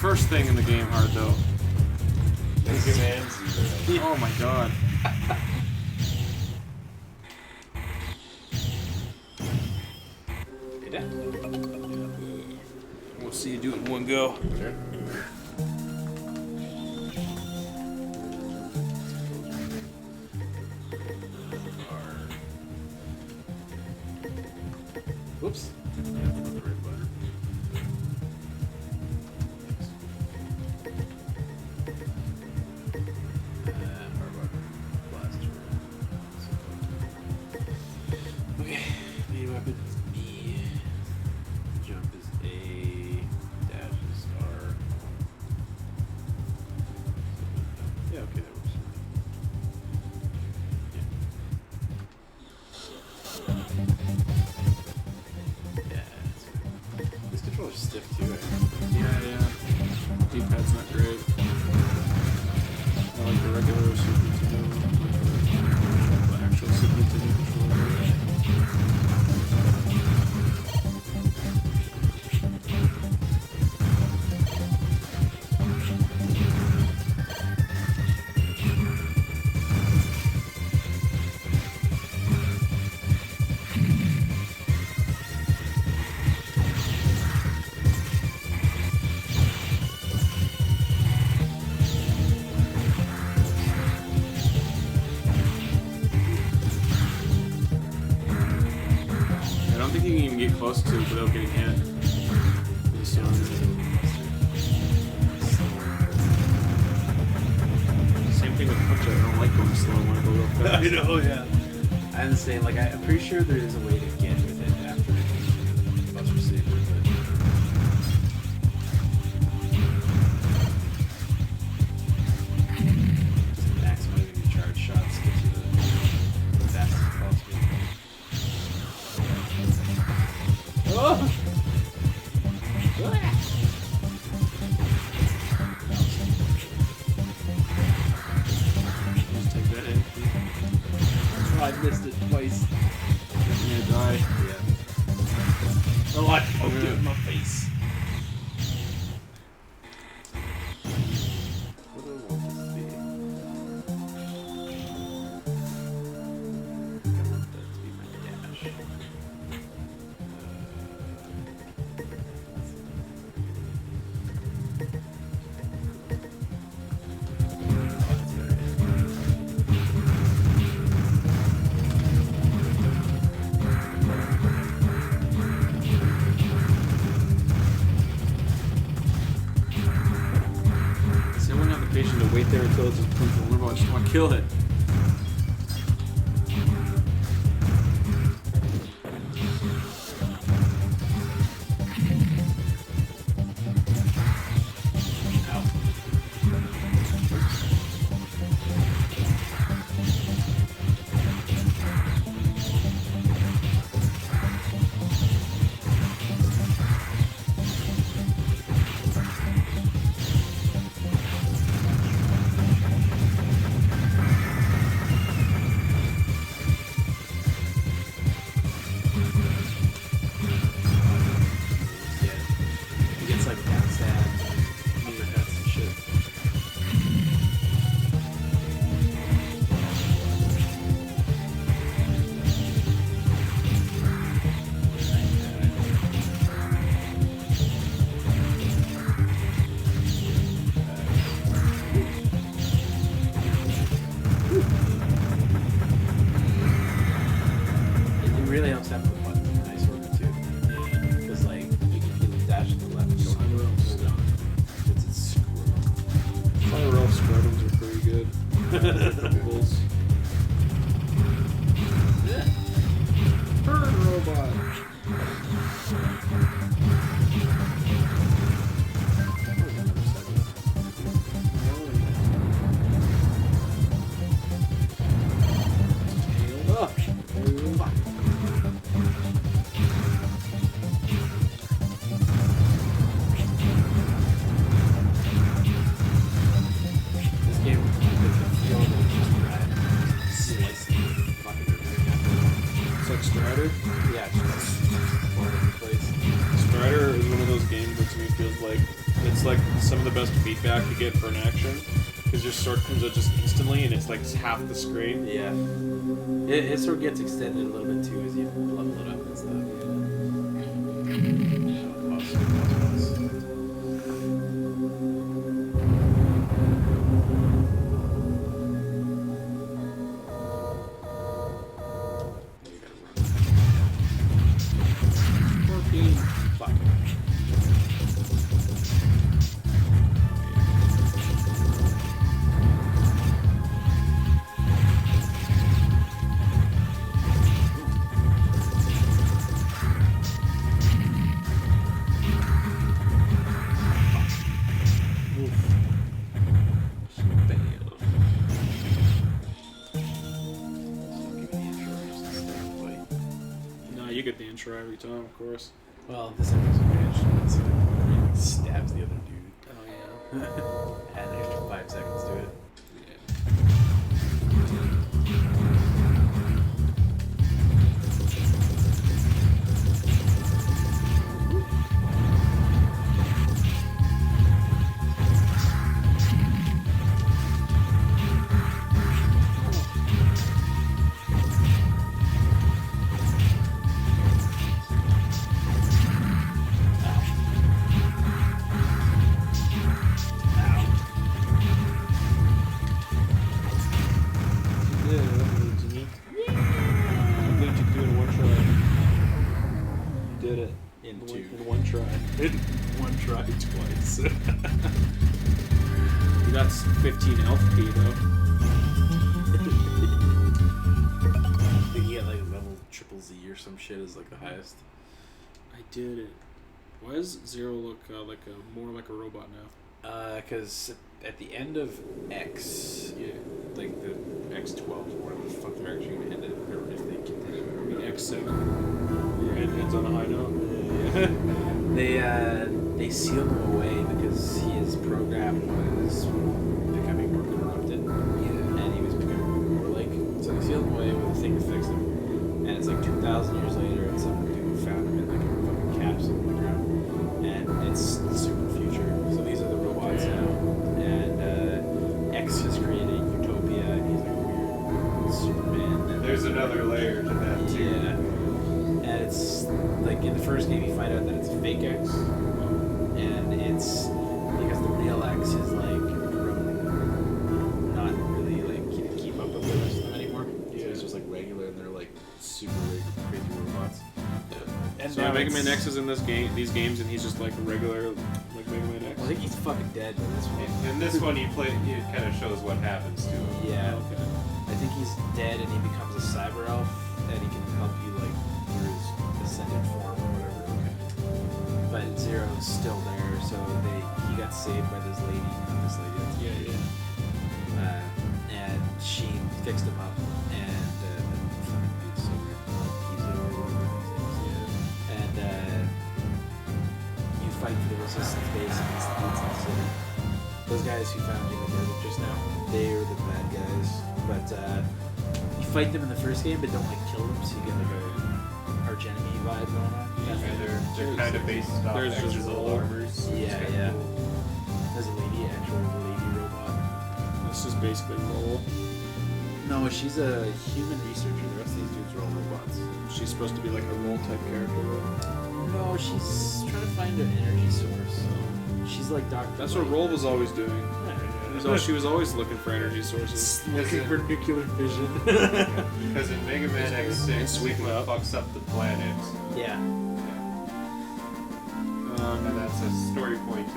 first thing in the game hard though. Mega Man 0. Oh my god. We'll see you do it in one go. Sure. Whoops. Okay, main weapon is B. Jump is A. Dash is R. Yeah, okay, that works. Yeah, that's good. This controller's stiff too, Yeah. D-pad's not great. I like the regular Super Nintendo, like the actual Super Nintendo controller. I don't think you can even get close to it without getting hit. So, same thing with punch out. I don't like going slow. I want to go real fast. I know, yeah. I'm saying, like, I'm pretty sure there is a way to get with it after Buster Saber, but... Just maximizing your charge shots gets you the fastest possible. Oh! Just take that in. Oh, I missed it twice. You're gonna die. Yeah. Oh, I poked it in my face. What do I want this to be? I want that to be my dash. See, I wouldn't have the patience to wait there until it just becomes vulnerable. I just want to kill it. Yeah. It gets like down sad, near cuts and shit. It really helps having the button in nice order too. Because like you can either dash to the left and go Somewhere else. down. It's a screw. Fire elf scrutums are pretty good. Bulls. Bird robot. Oh, fuck. This game is a feel of just rad. Slicing fucking everything up. It's like Strider. Yeah, it's just all over the place. Strider is one of those games that to me feels like It's like some of the best feedback you get for an action, because your sword comes out just instantly, and it's like half the screen. Yeah. It sort of gets extended a little bit too as you level it up and stuff. Fuck. No, you get the intro every time, of course. Well, this episode managed to stabs the other dude. Oh yeah. Add an extra 5 seconds to it. In one try twice. That's 15 elf P though. I think you get like level triple Z or some shit is like the highest. I did it. Why does Zero look like a more like a robot now? Because at the end of X, yeah, like the X12 or whatever the fuck they're actually gonna end it, or if they continue. I mean X7. Your head ends on a high note. They sealed him away because his program was becoming more corrupted, and he was becoming more like. So they sealed him away with a thing to fix him, and it's like 2,000 years later, and some people found him in like a fucking capsule in the ground, and it's super future. So these are the robots now, and X has created Utopia, and he's like a weird Superman. And There's another layer to that too. yeah. And it's like in the first game you find out that it's a fake X, and it's because the real X is like grown, not really like keep up with the rest of them anymore. So it's just like regular, and they're like super crazy robots. And So now Mega Man it's- X is in these games, and he's just like regular, like Mega Man X. Well, I think he's fucking dead by this one. In this one, it kind of shows what happens to him. Yeah, Okay. I think he's dead, and he becomes a cyber elf, and he can help you like through his ascended form or whatever. But Zero's still there, so he got saved by this lady. Yeah. And she fixed him up, and fucking dude's so good. Kizo or whatever his name is. And you fight for the resistance base against the dudes in the city. Those guys who found you in the desert just now, they are the bad guys. But you fight them in the first game, but don't like kill them, so you get like a arch enemy vibe going on. And they're kind of based off there's just X's old roll. armors. Yeah, It's yeah. kinda cool. There's a lady robot. This is basically roll. No, she's a human researcher. The rest of these dudes are all robots. She's supposed to be like a roll type character. No, she's trying to find an energy source. She's like Dr. That's what Roll was always doing. So she was always looking for energy sources. looking for nuclear fission. Because in Mega Man X6, Sweep Sigma up. fucks up the planet. Yeah. And that's a story point of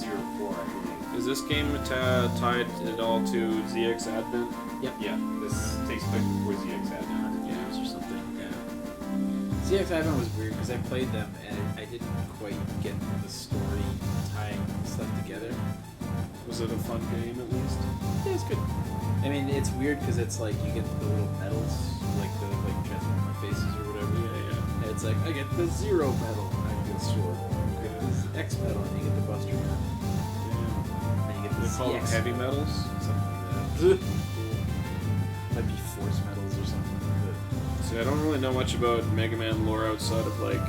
04, I believe. Is this game tied at all to ZX Advent? Yeah, this takes place before ZX Advent. Games or something. Yeah. ZX Advent was weird because I played them and I didn't quite get the story tying stuff together. Was it a fun game at least? Yeah, it's good. I mean, it's weird because it's like you get the little medals, like the Transformer faces or whatever. Yeah. And it's like I get the Zero medal and I get the sword. You get this X medal and you get the Buster gun. Yeah. And you get the They call them CX heavy medal, metals. something like that. Might be force medals or something. See, I don't really know much about Mega Man lore outside of like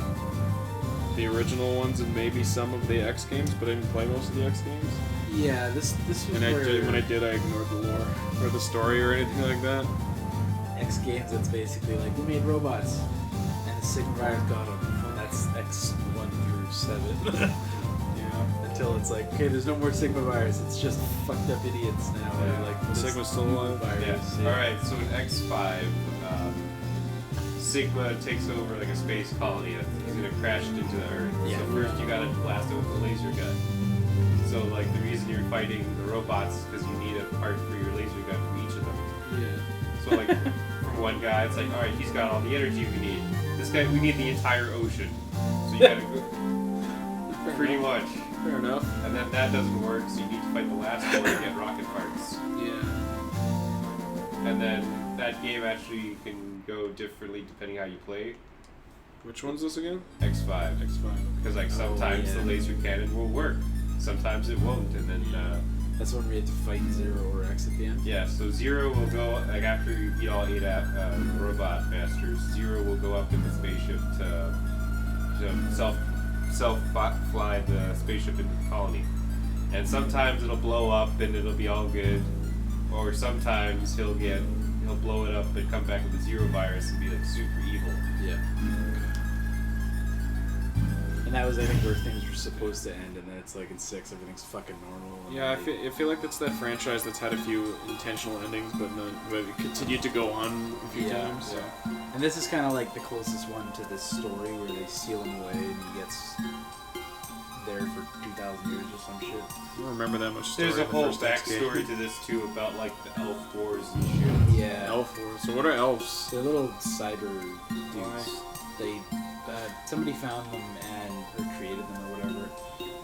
the original ones and maybe some of the X games, but I didn't play most of the X games. Yeah, this was And where when I did, I ignored the lore or the story or anything like that. X Games, that's basically like, we made robots, and the Sigma virus got them. That's X 1 through 7. Yeah. Until it's like, okay, there's no more Sigma virus. It's just fucked up idiots now. Yeah. Like The this Sigma's still alive? virus. Yeah. Alright, so in X5, Sigma takes over like a space colony that's gonna crash it into the Earth. Yeah. So first you gotta blast it with a laser gun. So like the reason you're fighting the robots is because you need a part for your laser gun for each of them. Yeah. So like for one guy, it's like, all right, he's got all the energy we need. This guy, we need the entire ocean. So you gotta go pretty much. Fair enough. And then that doesn't work, so you need to fight the last one to get rocket parts. Yeah. And then that game actually can go differently depending how you play. Which one's this again? X5. X5. Because like sometimes yeah. the laser cannon will work, sometimes it won't, and then That's when we had to fight Zero or X at the end. yeah. So Zero will go like after you beat all 8 robot masters. Zero will go up in the spaceship to self fly the spaceship into the colony, and sometimes it'll blow up and it'll be all good, or sometimes he'll blow it up and come back with a Zero virus and be like super evil. Yeah. And that was, I think, where things were supposed to end, and then it's like in 6, everything's fucking normal. And Yeah, I like- feel like that's that franchise that's had a few intentional endings, but it continued to go on a few Yeah, times. yeah. And this is kind of like the closest one to this story where they seal him away and he gets there for 2,000 years or some shit. I don't remember that much story. There's a in the whole first X game. backstory to this too about like the elf wars and shit. Yeah. Elf Wars. So what are elves? They're little cyber dudes. Why? They somebody found them or created them or whatever.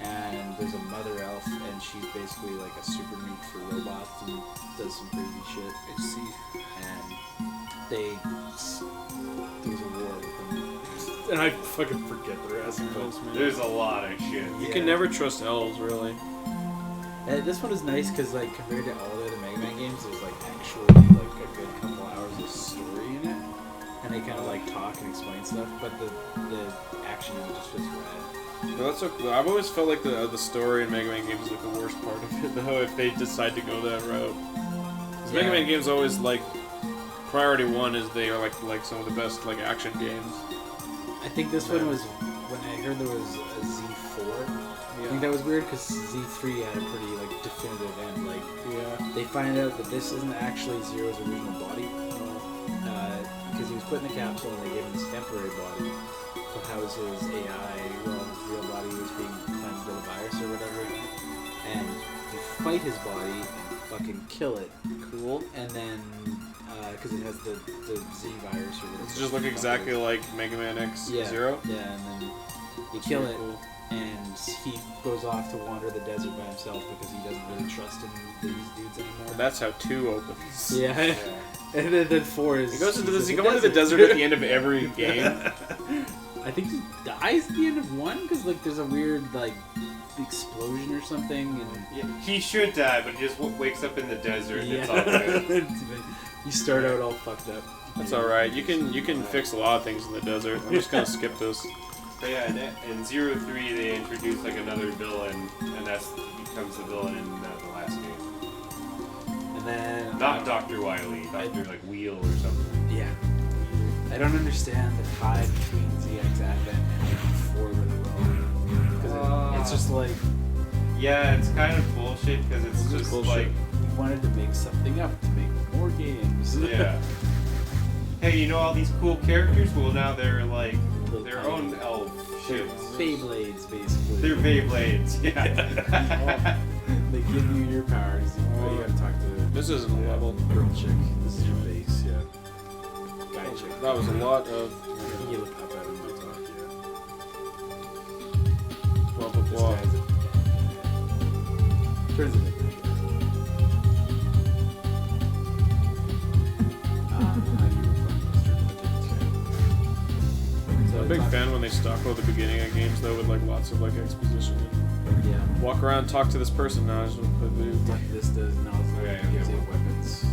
And there's a mother elf, and she's basically like a super nuke for robots and does some crazy shit. I see. And there's a war with them. And I fucking forget the rest. But There's a lot of shit. You Yeah. can never trust elves, really. This one is nice because, like, compared to all the other Mega Man games, there's like actually like a good couple hours of story in it, and they kind of like talk and explain stuff. But the action in it just feels rad. But that's okay. I've always felt like the story in Mega Man games is like the worst part of it, though. If they decide to go that route, 'cause Mega Yeah. Man games always like priority one is they are like some of the best like action games. I think this one was when I heard there was a Z4. I think that was weird because Z3 had a pretty like definitive end. Like Yeah. they find out that this isn't actually Zero's original body because he was put in the capsule and they gave him this temporary body to house his AI while his real body was being cleansed with a virus or whatever. And you fight his body and fucking kill it. Cool. And then because it has the Z virus or whatever. It's just look exactly like Mega Man X yeah, Zero. Yeah, and then you kill it. Cool. And he goes off to wander the desert by himself because he doesn't really trust in these dudes anymore. That's how 2 opens. Yeah. And then 4 is... He goes into he's this. He in goes into the desert at the end of every game. I think he dies at the end of 1 because like there's a weird like explosion or something. And Yeah, he should die, but he just wakes up in the desert and it's all good. You start out all fucked up. That's all right. You can fix a lot of things in the desert. I'm just gonna skip this. But yeah, in 03 they introduce like another villain, and that's becomes the villain in the last game. And then... Not Dr. Wily, Dr. like Wheel or something. Yeah. I don't understand the tie between ZX Advent and 4 really well. Because it's just like, Yeah, it's kind of bullshit because it's It's just bullshit. like, we wanted to make something up to make more games. yeah. Hey, you know all these cool characters? Well, now they're like Little their tiny- own elf They're shits. Beyblades, basically. They're Beyblades, yeah. They give you your powers. But you gotta talk to This isn't a level. girl chick. This is your base, yeah. Guy chick. That was a lot of You look up at him and talk, yeah. blah blah This blah. guy's turns into a good guy. I'm a big fan when they stock out the beginning of games though with like lots of like exposition. Yeah. Walk around, talk to this person now. I just want to play video. What this does now is Okay, it gives okay. you weapons.